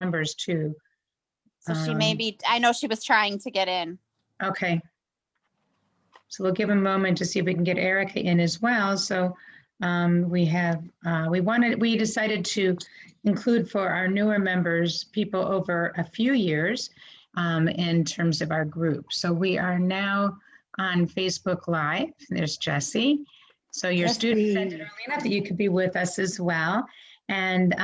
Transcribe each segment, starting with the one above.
members too. So she may be, I know she was trying to get in. Okay. So we'll give a moment to see if we can get Erica in as well. So we decided to include for our newer members, people over a few years in terms of our group. So we are now on Facebook Live. There's Jessie. So your student said to Arlena that you could be with us as well. And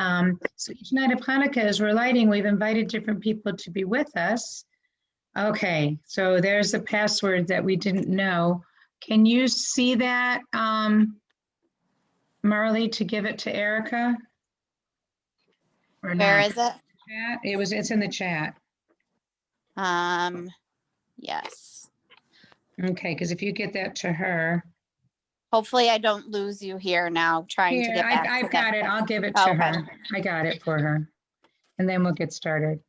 so each night of Hanukkah, as we're lighting, we've invited different people to be with us. Okay, so there's the password that we didn't know. Can you see that, Marley, to give it to Erica? Or Where not? is it? Chat? It's in the chat. Yes. Okay, because if you get that to her. Hopefully I don't lose you here now trying to get back. I've got it. I'll give it to her. I got it for her. And then we'll get started.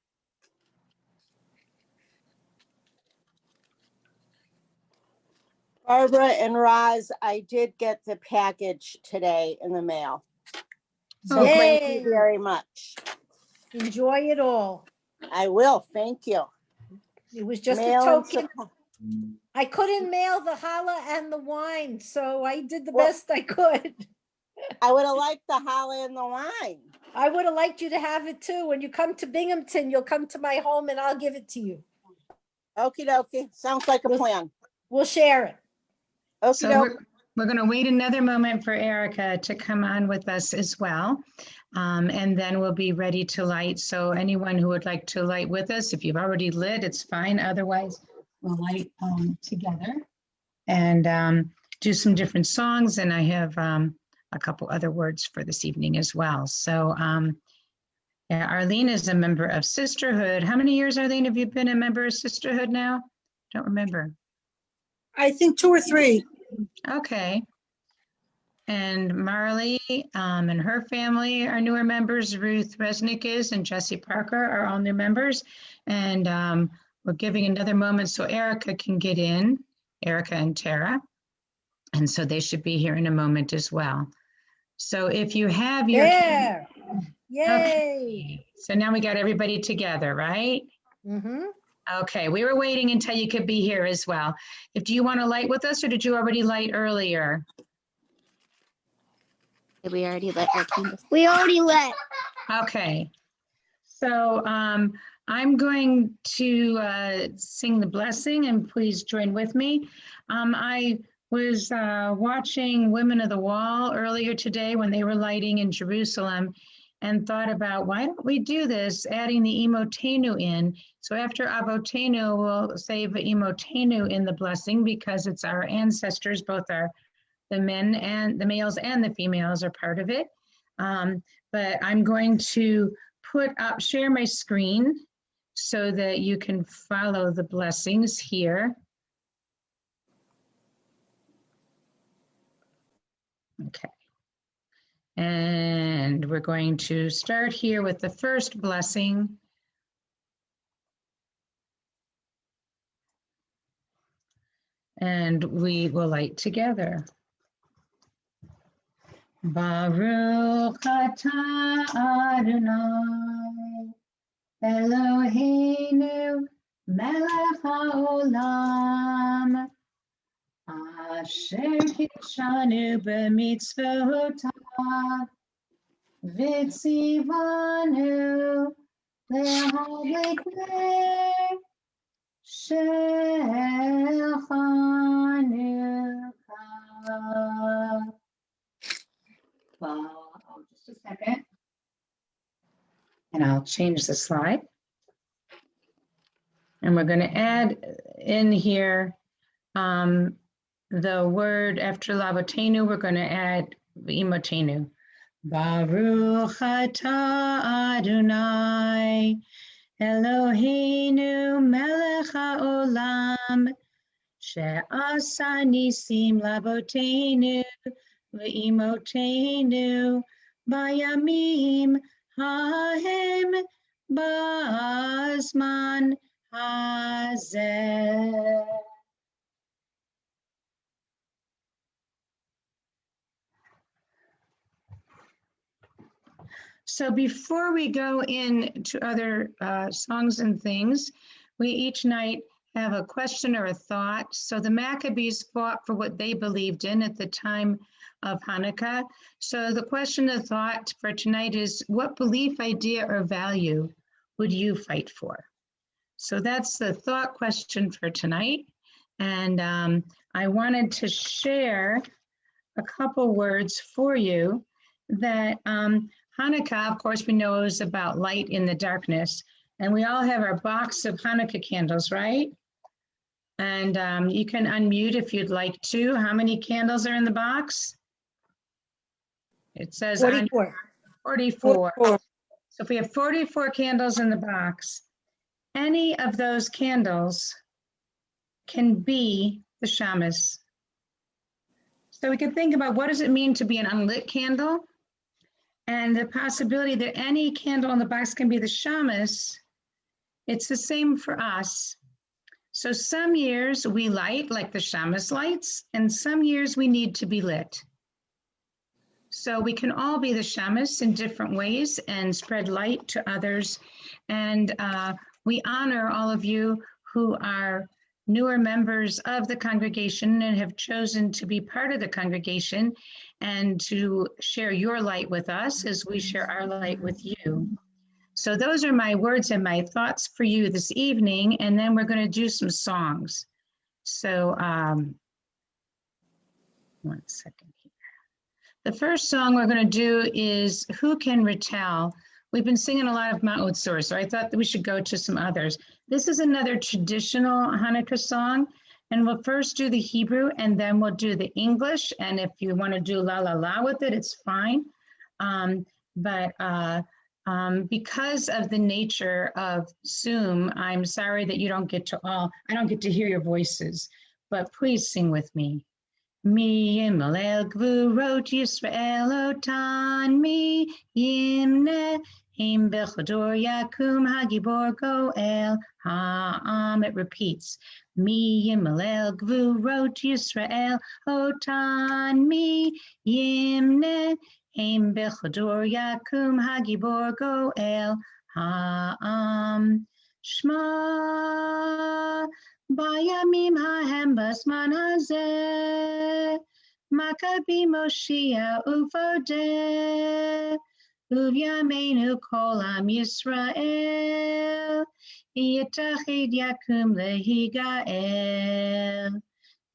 Barbara and Roz, I did get the package today in the mail. So thank you very much. Enjoy it all. I will. Thank you. It was just Mail a and token. I couldn't mail the challah and the wine, so I did the best I could. I would have liked the challah and the wine. I would have liked you to have it too. When you come to Binghamton, you'll come to my home and I'll give it to you. Okie dokie. Sounds like a plan. We'll share it. Okie So dokie. we're going to wait another moment for Erica to come on with us as well. And then we'll be ready to light. So anyone who would like to light with us, if you've already lit, it's fine. Otherwise, we'll light together and do some different songs. And I have a couple other words for this evening as well. So yeah, Arlene is a member of Sisterhood. How many years, Arlene, have you been a member of Sisterhood now? Don't remember. I think 2 or 3. Okay. And Marley and her family are newer members. Ruth Resnick is and Jesse Parker are all new members. And we're giving another moment so Erica can get in, Erica and Tara. And so they should be here in a moment as well. So if you have your... There. Yay. Okay. So now we got everybody together, right? Mm-hmm. Okay, we were waiting until you could be here as well. Do you want to light with us or did you already light earlier? We already lit our candles. We already lit. Okay, so I'm going to sing the blessing and please join with me. I was watching Women of the Wall earlier today when they were lighting in Jerusalem and thought about why don't we do this, adding the Imotenu in. So after Avotenu, we'll say Imotenu in the blessing because it's our ancestors, both the men and the males and the females are part of it. But I'm going to share my screen so that you can follow the blessings here. Okay. And we're going to start here with the first blessing. And we will light together. Baruch atah Adonai Eloheinu melech haolam asher kidshanu b'mitzvotav v'tzivanu lehavik shel Hanukkah. Just a second. And I'll change the slide. And we're going to add in here the word after Lavotenu, we're going to add Imotenu. Baruch atah Adonai Eloheinu melech haolam she'asa nisim lavotenu ve'imotenu bayamim hahem ba'azman hazeh. So before we go into other songs and things, we each night have a question or a thought. So the Maccabees fought for what they believed in at the time of Hanukkah. So the question of thought for tonight is, what belief, idea, or value would you fight for? So that's the thought question for tonight. And I wanted to share a couple words for you that Hanukkah, of course, we know is about light in the darkness. And we all have our box of Hanukkah candles, right? And you can unmute if you'd like to. How many candles are in the box? It says 44. 44. 44. So if we have 44 candles in the box, any of those candles can be the shamus. So we can think about, what does it mean to be an unlit candle? And the possibility that any candle in the box can be the shamus. It's the same for us. So some years we light like the shamus lights, and some years we need to be lit. So we can all be the shamus in different ways and spread light to others. And we honor all of you who are newer members of the congregation and have chosen to be part of the congregation and to share your light with us as we share our light with you. So those are my words and my thoughts for you this evening, and then we're going to do some songs. So 1 second here. The first song we're going to do is Who Can Retell? We've been singing a lot of Ma'od Tzur, so I thought that we should go to some others. This is another traditional Hanukkah song, and we'll first do the Hebrew, and then we'll do the English, and if you want to do La La La with it, it's fine. Because of the nature of Zoom, I'm sorry that you don't get to I don't get to hear your voices, but please sing with me. Mi yimel el gvurot Yisrael otan mi yimne him bechador yakum hagibor goel ha'am. It repeats. Mi yimel el gvurot Yisrael otan mi yimne him bechador yakum hagibor goel ha'am. Shema Bayamim hahem basman hazeh, Maccabi Moshiach uvodeh, Uvyameinu kol am Yisrael, Yitachid yakum lehigael.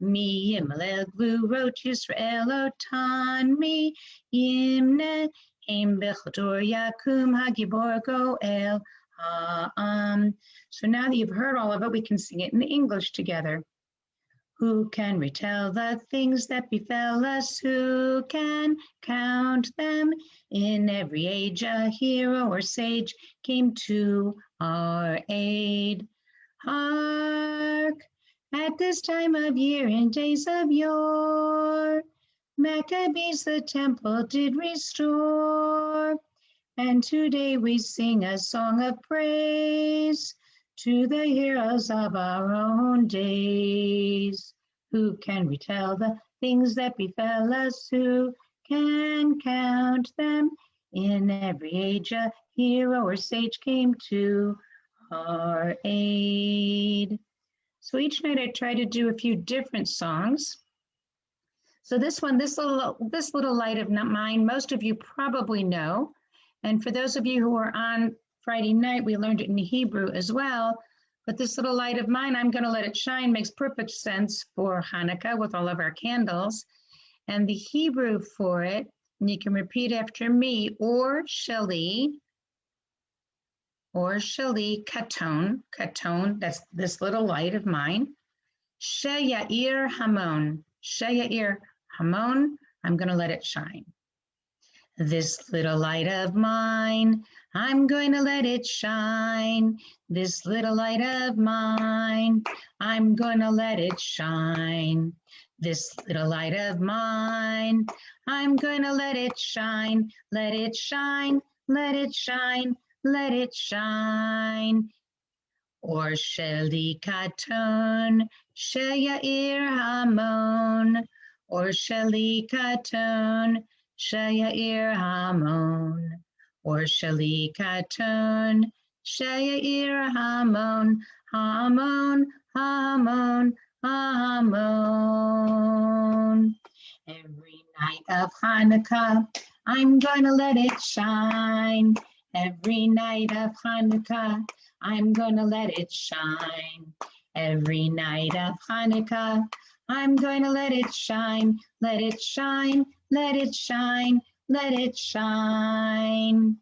Mi yimel gvurot Yisrael otan mi yimne, Heim bechador yakum hagibor goel ha'am. So now that you've heard all of it, we can sing it in English together. Who can retell the things that befell us? Who can count them? In every age a hero or sage came to our aid. Hark! At this time of year, in days of yore, Maccabees the temple did restore. And today we sing a song of praise to the heroes of our own days. Who can retell the things that befell us? Who can count them? In every age a hero or sage came to our aid. So each night I try to do a few different songs. So this little light of mine, most of you probably know. And for those of you who are on Friday night, we learned it in Hebrew as well. But this little light of mine, I'm going to let it shine, makes perfect sense for Hanukkah with all of our candles. And the Hebrew for it, and you can repeat after me, or shali, katon, that's this little light of mine. Sheyair hamon, I'm going to let it shine. This little light of mine, I'm going to let it shine. This little light of mine, I'm going to let it shine. This little light of mine, I'm going to let it shine. Let it shine, let it shine, let it shine. Or sheli katon, sheyair hamon. Or sheli katon, Sheyair hamon, or shalikaton, she'er hamon, hamon, hamon, hamon. Every night of Hanukkah, I'm gonna let it shine. Every night of Hanukkah, I'm gonna let it shine. Every night of Hanukkah, I'm going to let it shine, let it shine, let it shine, let it shine.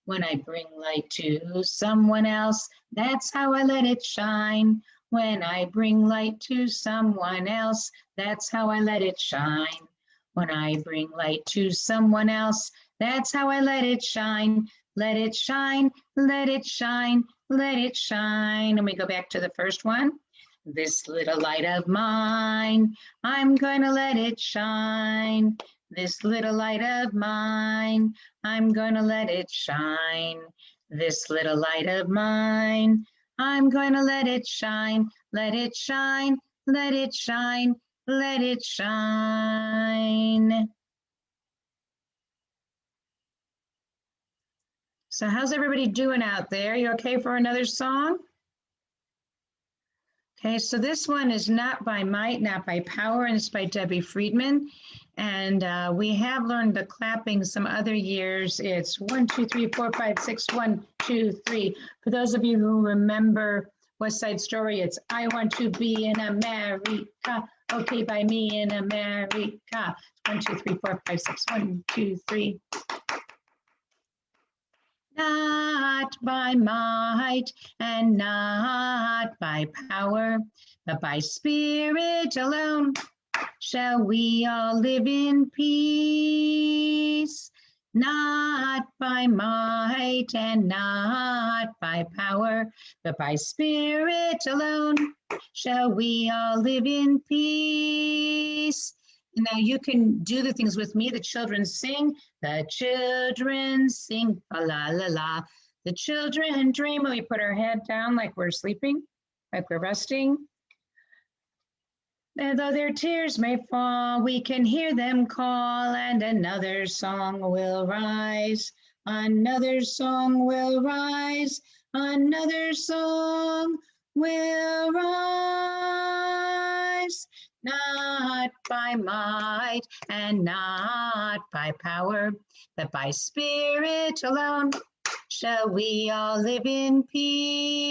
When I bring light to someone else, that's how I let it shine. When I bring light to someone else, that's how I let it shine. When I bring light to someone else, that's how I let it shine. Let it shine, let it shine, let it shine. And we go back to the first one. This little light of mine, I'm gonna let it shine. This little light of mine, I'm gonna let it shine. This little light of mine, I'm gonna let it shine. Let it shine, let it shine, let it shine. So how's everybody doing out there? You okay for another song? Okay, so this one is Not by Might, Not by Power, and it's by Debbie Friedman. And we have learned the clapping some other years. It's 1, 2, 3, 4, 5, 6, 1, 2, 3. For those of you who remember West Side Story, it's I want to be in America. Okay, by me in America. 1, 2, 3, 4, 5, 6, 1, 2, 3. Not by might and not by power, but by spirit alone shall we all live in peace. Not by might and not by power, but by spirit alone shall we all live in peace. And now you can do the things with me. The children sing. The children sing, fa la la la. The children dream. We put our head down like we're sleeping, like we're resting. And though their tears may fall, we can hear them call, and another song will rise. Another song will rise. Another song will rise. Not by might and not by power, but by spirit alone shall we all live in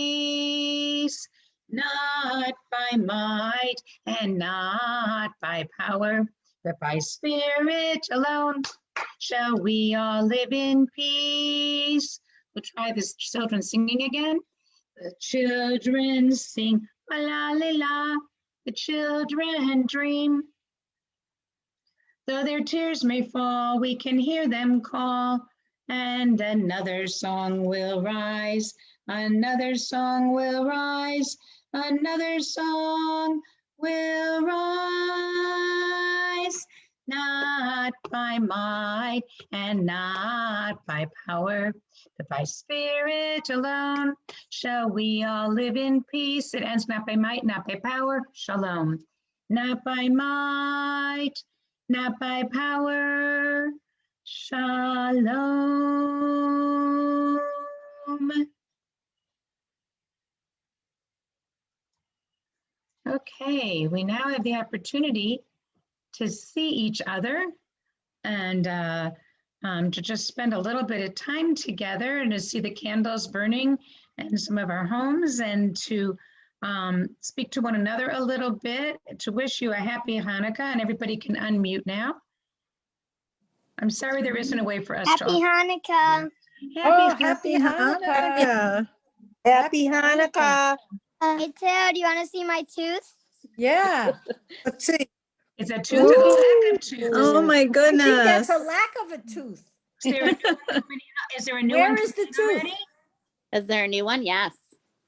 peace. Not by might and not by power, but by spirit alone shall we all live in peace. We'll try this children singing again. The children sing, la la la la. The children dream. Though their tears may fall, we can hear them call, and another song will rise. Another song will rise. Another song will rise. Not by might and not by power, but by spirit alone shall we all live in peace. It ends not by might, not by power. Shalom. Not by might, not by power. Shalom. Okay, we now have the opportunity to see each other and to just spend a little bit of time together and to see the candles burning in some of our homes and to speak to one another a little bit, to wish you a happy Hanukkah, and everybody can unmute now. I'm sorry there isn't a way for us to. Happy Hanukkah. Happy Hanukkah. Happy Hanukkah. Hey, Taylor, do you want to see my tooth? Yeah. Let's see. It's a tooth and a lack of tooth. Oh my I think goodness. that's a lack of a tooth. Is there a new Where one is the coming tooth? already? Is there a new one? Yes.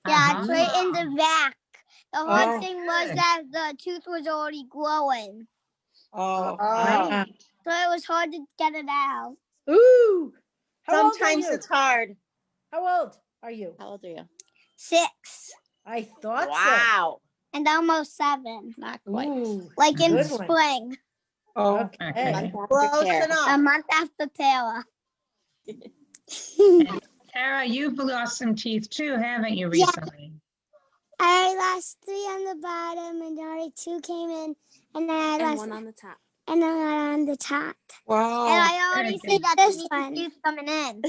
Yeah, it's right in the back. The hard Oh, thing was good. that the tooth was already glowing. Oh, Right. So it was hard to get it out. Ooh. How old are sometimes you? it's hard. How old are you? How old are you? 6 I thought Wow. and almost 7. Not so. quite. Ooh. Like in Good one. spring. Oh, Okay. Okay. Month after close Tara. A enough. month after Taylor. And Tara, you've lost some teeth too, haven't you, Yeah. recently? I lost 3 on the bottom, and already 2 came in, and then I And lost 1 on the top. and then 1 on the top. And Wow. I already Very see good. that this one is coming in.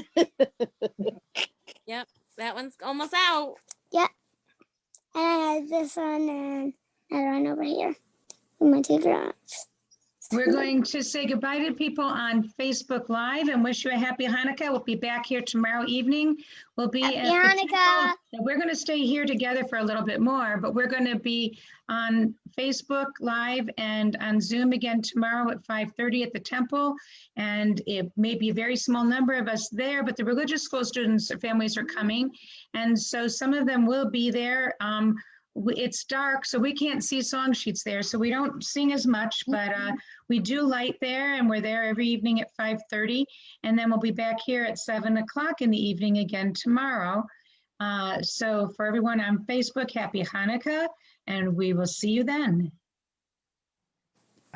Yep, that one's almost out. And I have this one and another one over here with my 2 drops. We're going to say goodbye to people on Facebook Live and wish you a happy Hanukkah. We'll be back here tomorrow evening. We'll be Happy at the Hanukkah. temple. And we're going to stay here together for a little bit more, but we're going to be on Facebook Live and on Zoom again tomorrow at 5:30 at the temple. And it may be a very small number of us there, but the religious school students or families are coming. And so some of them will be there. It's dark, so we can't see song sheets there, so we don't sing as much, but we do light there, and we're there every evening at 5:30, and then we'll be back here at 7 o'clock in the evening again tomorrow. So for everyone on Facebook, happy Hanukkah, and we will see you then.